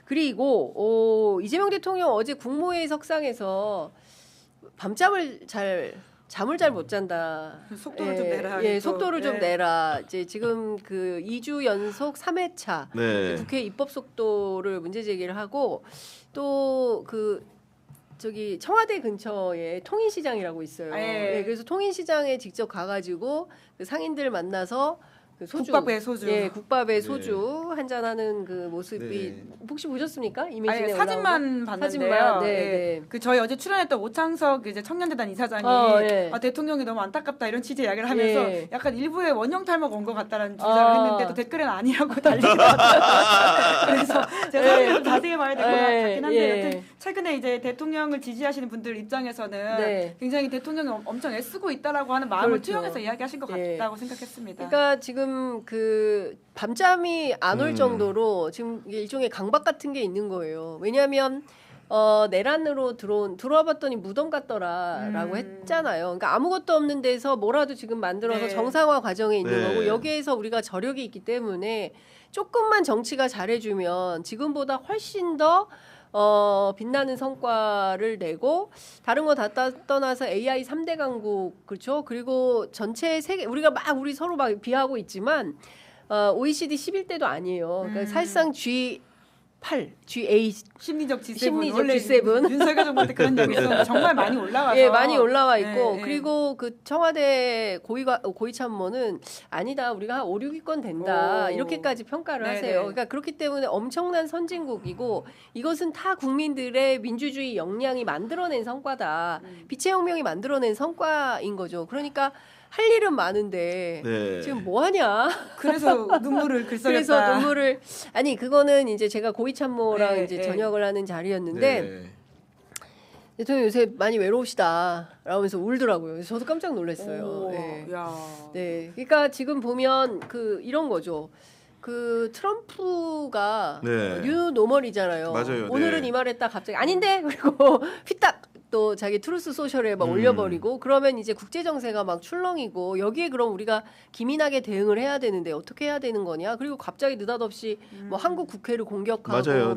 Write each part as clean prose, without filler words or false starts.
그리고 이재명 대통령 어제 국무회의 석상에서 잠을 잘 못 잔다. 속도를 좀 내라. 예, 속도를 좀 내라. 이제 지금 그 2주 연속 3회차 네. 국회 입법 속도를 문제 제기를 하고 또 저기 청와대 근처에 통인시장이라고 있어요. 예, 그래서 통인시장에 직접 가가지고 그 상인들 만나서 그 소주, 국밥에 소주, 예, 국밥에 소주 한잔 하는 그 모습이 혹시 보셨습니까? 이미진에 사진만 봤는데요. 사진만, 네. 그 저희 어제 출연했던 오창석 이제 청년대단 이사장이 대통령이 너무 안타깝다 이런 취지의 이야기를 하면서 약간 일부의 원형 탈목 온 것 같다라는 주장을 했는데 또 댓글에는 아니라고 달리더라고요. 그래서 제가 사진을 좀 자세히 봐야 될 것 같긴 한데 여튼 최근에 이제 대통령을 지지하시는 분들 입장에서는 굉장히 대통령이 엄청 애쓰고 있다라고 하는 마음을 투영해서 이야기하신 것 같다고 생각했습니다. 그러니까 지금 그 밤잠이 안 올 정도로 지금 일종의 강박 같은 게 있는 거예요. 왜냐하면 내란으로 들어와 봤더니 무덤 같더라라고 했잖아요. 그러니까 아무것도 없는 데서 뭐라도 지금 만들어서 정상화 과정에 있는 거고 여기에서 우리가 저력이 있기 때문에 조금만 정치가 잘해주면 지금보다 훨씬 더 빛나는 성과를 내고 다른 거 다 떠나서 AI 3대 강국 그렇죠. 그리고 전체 세계 우리가 우리 서로 막 비하고 있지만 OECD 11대도 아니에요. 그러니까 사실상 G8 심리적 G7 원래 G7 윤석열 정부 때 그런 적이 있었는데 정말 많이 올라와서 많이 올라와 있고 그리고 그 청와대 고위 참모는 아니다 우리가 한 5, 6위권 된다 이렇게까지 평가를 하세요. 그러니까 그렇기 때문에 엄청난 선진국이고 이것은 타 국민들의 민주주의 역량이 만들어낸 성과다. 빛의 혁명이 만들어낸 성과인 거죠. 그러니까 할 일은 많은데 지금 뭐 하냐? 그래서 눈물을 글썽였다. 그래서 눈물을 그거는 이제 제가 고위 참모랑 이제 저녁을 하는 자리였는데 대통령 요새 많이 외로우시다 라면서 울더라고요. 그래서 저도 깜짝 놀랐어요. 그러니까 지금 보면 이런 거죠. 그 트럼프가 뉴 노멀이잖아요. 맞아요. 오늘은 이 말했다 갑자기 아닌데 그리고 휘딱 또 자기 트루스 소셜에 막 올려버리고 그러면 이제 국제 정세가 막 출렁이고 여기에 그럼 우리가 기민하게 대응을 해야 되는데 어떻게 해야 되는 거냐? 그리고 갑자기 느닷없이 뭐 한국 국회를 공격하고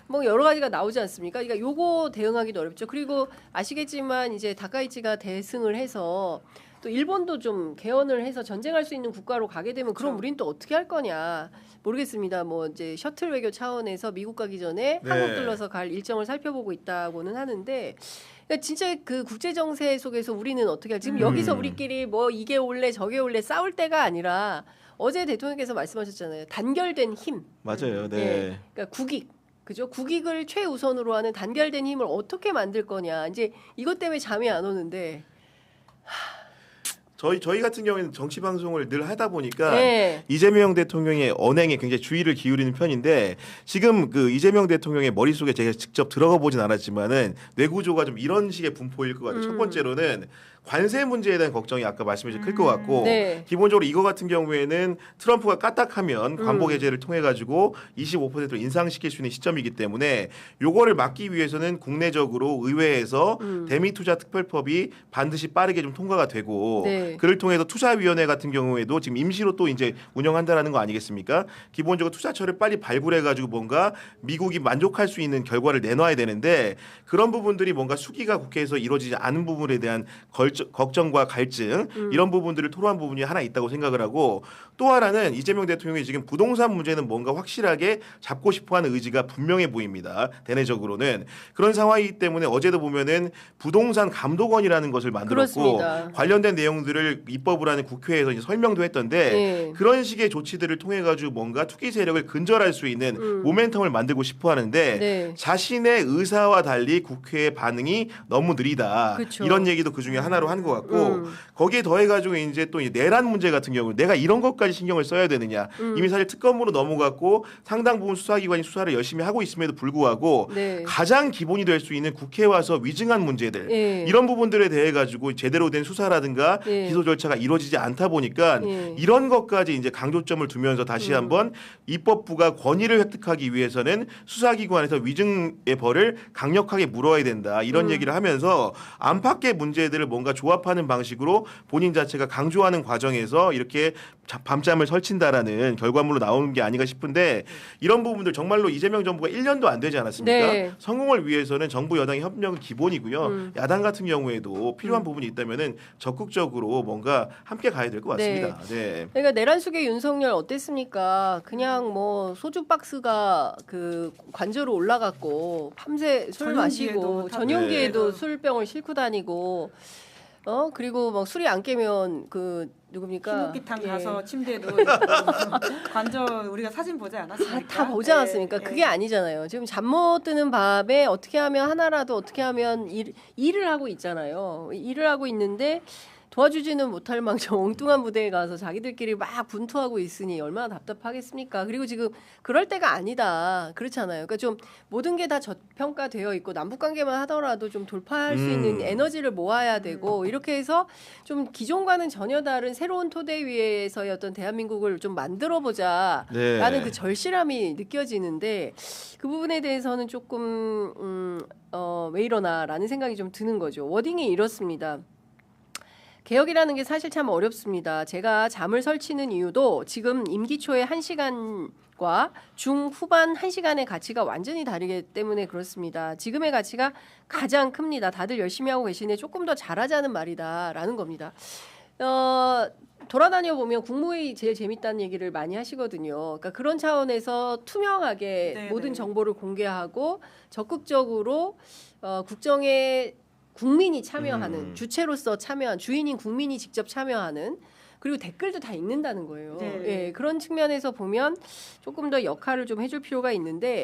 뭐 여러 가지가 나오지 않습니까? 그러니까 요거 대응하기도 어렵죠. 그리고 아시겠지만 이제 다카이치가 대승을 해서 또 일본도 좀 개헌을 해서 전쟁할 수 있는 국가로 가게 되면 그럼 우린 또 어떻게 할 거냐 모르겠습니다. 뭐 이제 셔틀 외교 차원에서 미국 가기 전에 한국 들러서 갈 일정을 살펴보고 있다고는 하는데 그러니까 진짜 그 국제 정세 속에서 우리는 어떻게 할지 지금 여기서 우리끼리 뭐 이게 올래 저게 올래 싸울 때가 아니라 어제 대통령께서 말씀하셨잖아요. 단결된 힘. 맞아요. 그러니까 국익. 그죠? 국익을 최우선으로 하는 단결된 힘을 어떻게 만들 거냐. 이제 이것 때문에 잠이 안 오는데 저희 같은 경우에는 정치 방송을 늘 하다 보니까 이재명 대통령의 언행에 굉장히 주의를 기울이는 편인데 지금 그 이재명 대통령의 머릿속에 제가 직접 들어가 보진 않았지만은 뇌구조가 좀 이런 식의 분포일 것 같아요. 첫 번째로는 관세 문제에 대한 걱정이 아까 말씀하신 클 것 같고 기본적으로 이거 같은 경우에는 트럼프가 까딱하면 관보 개제를 통해 가지고 25%로 인상시킬 수 있는 시점이기 때문에 요거를 막기 위해서는 국내적으로 의회에서 대미 투자 특별법이 반드시 빠르게 좀 통과가 되고 그를 통해서 투자위원회 같은 경우에도 지금 임시로 또 이제 운영한다라는 거 아니겠습니까? 기본적으로 투자처를 빨리 발굴해 가지고 뭔가 미국이 만족할 수 있는 결과를 내놔야 되는데 그런 부분들이 뭔가 수기가 국회에서 이루어지지 않은 부분에 대한 걱정과 갈증 이런 부분들을 토로한 부분이 하나 있다고 생각을 하고 또 하나는 이재명 대통령이 지금 부동산 문제는 뭔가 확실하게 잡고 싶어하는 의지가 분명해 보입니다. 대내적으로는 그런 상황이기 때문에 어제도 보면은 부동산 감독원이라는 것을 만들었고 관련된 내용들을 입법을 하는 국회에서 이제 설명도 했던데 그런 식의 조치들을 통해 가지고 뭔가 투기 세력을 근절할 수 있는 모멘텀을 만들고 싶어하는데 자신의 의사와 달리 국회의 반응이 너무 느리다. 이런 얘기도 그 중에 하나로 한 것 같고 거기에 더해가지고 이제 또 내란 문제 같은 경우 내가 이런 것까지 신경을 써야 되느냐 이미 사실 특검으로 넘어갔고 상당 부분 수사기관이 수사를 열심히 하고 있음에도 불구하고 가장 기본이 될 수 있는 국회에 와서 위증한 문제들 이런 부분들에 대해 가지고 제대로 된 수사라든가 기소 절차가 이루어지지 않다 보니까 이런 것까지 이제 강조점을 두면서 다시 한번 입법부가 권위를 획득하기 위해서는 수사기관에서 위증의 벌을 강력하게 물어야 된다 이런 얘기를 하면서 안팎의 문제들을 뭔가 조합하는 방식으로 본인 자체가 강조하는 과정에서 이렇게 밤잠을 설친다라는 결과물로 나오는 게 아닌가 싶은데 이런 부분들 정말로 이재명 정부가 1년도 안 되지 않았습니까? 성공을 위해서는 정부 여당의 협력은 기본이고요. 야당 같은 경우에도 필요한 부분이 있다면은 적극적으로 뭔가 함께 가야 될 것 같습니다. 네. 그러니까 내란 속의 윤석열 어땠습니까? 그냥 뭐 소주 박스가 그 관저로 올라갔고 밤새 술 마시고 전용기에도 술병을 싣고 다니고 그리고 막 술이 안 깨면 그 누굽니까? 흰옥기탕 가서 침대에도 관저 우리가 사진 보지 않았습니까? 다 보지 않았습니까? 그게 아니잖아요. 지금 잠 못 드는 밤에 어떻게 하면 하나라도 어떻게 하면 일을 하고 있잖아요. 일을 하고 있는데 도와주지는 못할 망정 엉뚱한 부대에 가서 자기들끼리 막 분투하고 있으니 얼마나 답답하겠습니까? 그리고 지금 그럴 때가 아니다. 그렇잖아요. 그러니까 좀 모든 게 다 저평가되어 있고 남북관계만 하더라도 좀 돌파할 수 있는 에너지를 모아야 되고 이렇게 해서 좀 기존과는 전혀 다른 새로운 토대 위에서의 어떤 대한민국을 좀 만들어보자라는 그 절실함이 느껴지는데 그 부분에 대해서는 조금 왜 이러나라는 생각이 좀 드는 거죠. 워딩이 이렇습니다. 개혁이라는 게 사실 참 어렵습니다. 제가 잠을 설치는 이유도 지금 임기 초의 1시간과 중후반 1시간의 가치가 완전히 다르기 때문에 그렇습니다. 지금의 가치가 가장 큽니다. 다들 열심히 하고 계시는데 조금 더 잘하자는 말이다라는 겁니다. 돌아다녀 보면 국무회의 제일 재밌다는 얘기를 많이 하시거든요. 그러니까 그런 차원에서 투명하게 모든 정보를 공개하고 적극적으로 국정에 국민이 참여하는 주체로서 참여한 주인인 국민이 직접 참여하는 그리고 댓글도 다 읽는다는 거예요. 그런 측면에서 보면 조금 더 역할을 좀 해줄 필요가 있는데